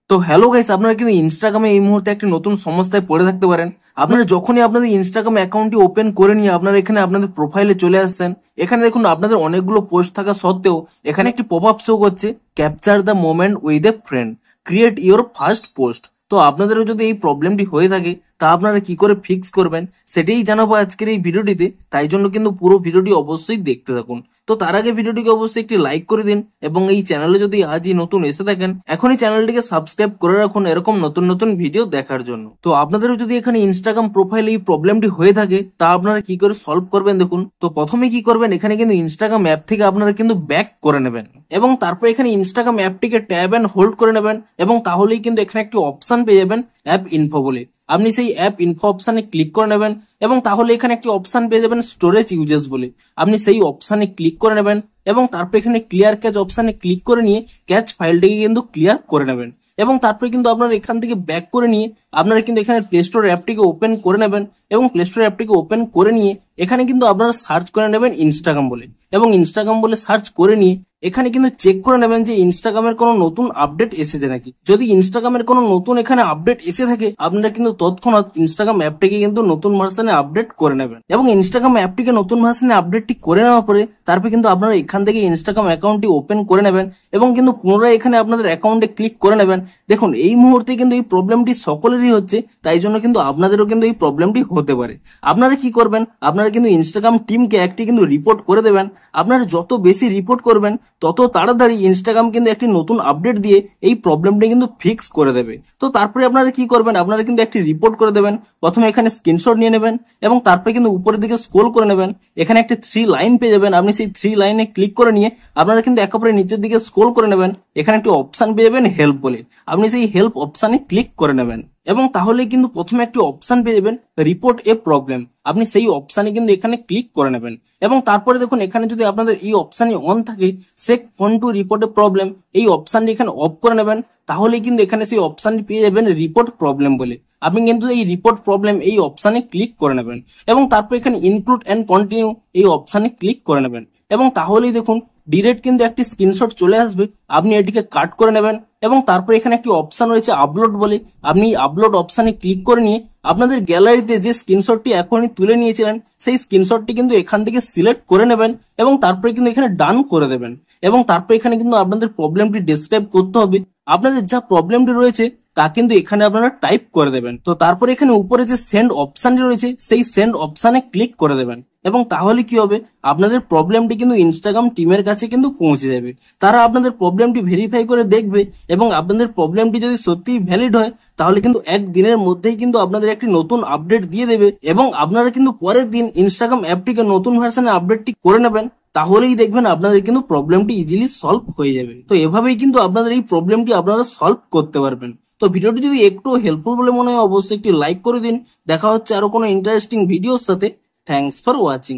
তো hello guys, আপনারা কিন্তু ইনস্টাগ্রামে এই মুহূর্তে একটি নতুন সমস্যায় পড়ে থাকতে পারেন। আপনারা যখনই আপনাদের ইনস্টাগ্রাম অ্যাকাউন্টটি ওপেন করে নিয়ে আপনারা এখানে আপনাদের প্রোফাইলে চলে আসছেন, এখানে দেখুন আপনাদের অনেকগুলো পোস্ট থাকা সত্ত্বেও এখানে একটি পপ আপ শো করছে, capture the moment with a friend, create your first post. তো আপনাদেরও যদি এই প্রবলেমটি হয়ে থাকে তা আপনারা কি করে ফিক্স করবেন সেটাই জানাবো আজকের এই ভিডিওটিতে। তাই জন্য কিন্তু পুরো ভিডিওটি অবশ্যই দেখতে থাকুন। তো তার আগে ভিডিওটিকে অবশ্যই একটি লাইক করে দিন এবং এই চ্যানেলে যদি আজই নতুন এসে থাকেন এখনই চ্যানেলটিকে সাবস্ক্রাইব করে রাখুন এরকম নতুন নতুন ভিডিও দেখার জন্য। তো আপনাদেরও যদি এখানে ইনস্টাগ্রাম প্রোফাইলে এই প্রবলেমটি হয়ে থাকে তা আপনারা কি করে সলভ করবেন দেখুন। তো প্রথমে কি করবেন, এখানে কিন্তু ইনস্টাগ্রাম অ্যাপ থেকে আপনারা কিন্তু ব্যাক করে নেবেন এবং তারপর এখানে ইনস্টাগ্রাম অ্যাপটিকে ট্যাব এন্ড হোল্ড করে নেবেন এবং তাহলেই কিন্তু এখানে একটি অপশন পেয়ে যাবেন অ্যাপ ইনফো বলে। আপনি সেই অ্যাপ ইনফো অপশানে ক্লিক করে নেবেন এবং তাহলে এখানে একটি অপশন পেয়ে যাবেন স্টোরেজ ইউজেস বলে। আপনি সেই অপশানে ক্লিক করে নেবেন এবং তারপর এখানে ক্লিয়ার ক্যাচ অপশানে ক্লিক করে নিয়ে ক্যাচ ফাইলটিকে কিন্তু ক্লিয়ার করে নেবেন এবং তারপরে কিন্তু আপনারা এখান থেকে ব্যাক করে নিয়ে আপনারা কিন্তু এখানে প্লে স্টোর অ্যাপটিকে ওপেন করে নেবেন এবং প্লে স্টোর অ্যাপটিকে ওপেন করে নিয়ে এখানে কিন্তু আপনারা সার্চ করে নেবেন ইনস্টাগ্রাম বলে এবং ইনস্টাগ্রাম বলে সার্চ করে নিয়ে এখানে কিন্তু চেক করে নেবেন যে ইনস্টাগ্রামের কোনো নতুন আপডেট এসেছে নাকি। যদি ইনস্টাগ্রামের কোনো নতুন এখানে আপডেট এসে থাকে আপনারা কিন্তু তৎক্ষণাৎ ইনস্টাগ্রাম অ্যাপটিকে কিন্তু নতুন ভার্সনে আপডেট করে নেবেন এবং ইনস্টাগ্রাম অ্যাপটিকে নতুন ভার্সনে আপডেটটি করে নেওয়ার পরে তারপরে কিন্তু আপনারা এখান থেকে ইনস্টাগ্রাম অ্যাকাউন্টটি ওপেন করে নেবেন এবং কিন্তু পুনরায় এখানে আপনাদের অ্যাকাউন্টে ক্লিক করে নেবেন। দেখুন এই মুহূর্তে কিন্তু এই প্রবলেমটি সকলেরই হচ্ছে, তাই জন্য কিন্তু আপনাদেরও কিন্তু এই প্রবলেমটি হতে পারে। আপনারা কি করবেন, আপনারা কিন্তু ইনস্টাগ্রাম টিমকে একটি কিন্তু রিপোর্ট করে দেবেন। আপনারা যত বেশি রিপোর্ট করবেন তত তাড়াতাড়ি ইনস্টাগ্রাম কিন্তু একটি নতুন আপডেট দিয়ে এই প্রবলেমটি কিন্তু ফিক্স করে দেবে। তো তারপরে আপনারা কি করবেন, আপনারা কিন্তু একটি রিপোর্ট করে দেবেন। প্রথমে এখানে স্ক্রিনশট নিয়ে নেবেন এবং তারপরে কিন্তু উপরের দিকে স্ক্রল করে নেবেন, এখানে একটি 3 লাইন পেয়ে যাবেন। আপনি সেই 3 লাইনে ক্লিক করে নিয়ে আপনারা কিন্তু একেবারে নিচের দিকে স্ক্রল করে নেবেন, এখানে একটি অপশন পেয়ে যাবেন হেল্প বলে। আপনি সেই হেল্প অপশানে ক্লিক করে নেবেন এবং তাহলে কিন্তু প্রথমে একটি অপশন পেয়ে যাবেন রিপোর্ট এ প্রবলেম। আপনি সেই অপশানে কিন্তু এখানে ক্লিক করে নেবেন এবং তারপরে দেখুন এখানে যদি আপনাদের এই অপশানে অন থাকে shake phone to report a problem, এই অপশানটি এখানে অফ করে নেবেন। তাহলে কিন্তু এখানে সেই অপশানটি পেয়ে যাবেন রিপোর্ট প্রবলেম বলে। আপনি কিন্তু এই রিপোর্ট প্রবলেম এই অপশানে ক্লিক করে নেবেন এবং তারপর এখানে ইনক্লুড এন্ড কন্টিনিউ এই অপশানে ক্লিক করে নেবেন এবং তাহলেই দেখুন ডিরেক্ট কিন্তু একটি স্ক্রিনশট চলে আসবে। আপনি এটিকে কাট করে নেবেন এবং তারপর এখানে একটি অপশন রয়েছে আপলোড বলে, আপনি আপলোড অপশানে ক্লিক করে নিয়ে আপনাদের গ্যালারিতে যে স্ক্রিনশটটি এখনই তুলে নিয়েছিলেন সেই স্ক্রিনশটটি কিন্তু এখান থেকে সিলেক্ট করে নেবেন এবং তারপরে কিন্তু এখানে ডান করে দেবেন এবং তারপর এখানে কিন্তু আপনাদের প্রবলেমটি ডেসক্রাইব করতে হবে। আপনাদের যা প্রবলেমটি রয়েছে তা কিন্তু এখানে আপনারা টাইপ করে দেবেন। তো তারপর এখানে উপরে যে সেন্ড অপশানটি রয়েছে সেই সেন্ড অপশানে ক্লিক করে দেবেন এবং তাহলে কি হবে, আপনাদের প্রবলেমটি কিন্তু ইনস্টাগ্রাম টিমের কাছে কিন্তু পৌঁছে যাবে। তারা আপনাদের প্রবলেমটি ভেরিফাই করে দেখবে এবং আপনাদের প্রবলেমটি যদি সত্যিই ভ্যালিড হয় তাহলে কিন্তু একদিনের মধ্যেই কিন্তু আপনাদের একটি নতুন আপডেট দিয়ে দেবে এবং আপনারা কিন্তু পরের দিন ইনস্টাগ্রাম অ্যাপটিকে নতুন ভার্সনে আপডেটটি করে নেবেন। তাহলেই দেখবেন আপনাদের কিন্তু প্রবলেমটি ইজিলি সলভ হয়ে যাবে। তো এভাবেই কিন্তু আপনাদের এই প্রবলেমটি আপনারা সলভ করতে পারবেন। তো ভিডিওটি যদি একটু হেল্পফুল বলে মনে হয় অবশ্যই একটি লাইক করে দিন। দেখা হচ্ছে আরো কোনো ইন্টারেস্টিং ভিডিওর সাথে। Thanks for watching.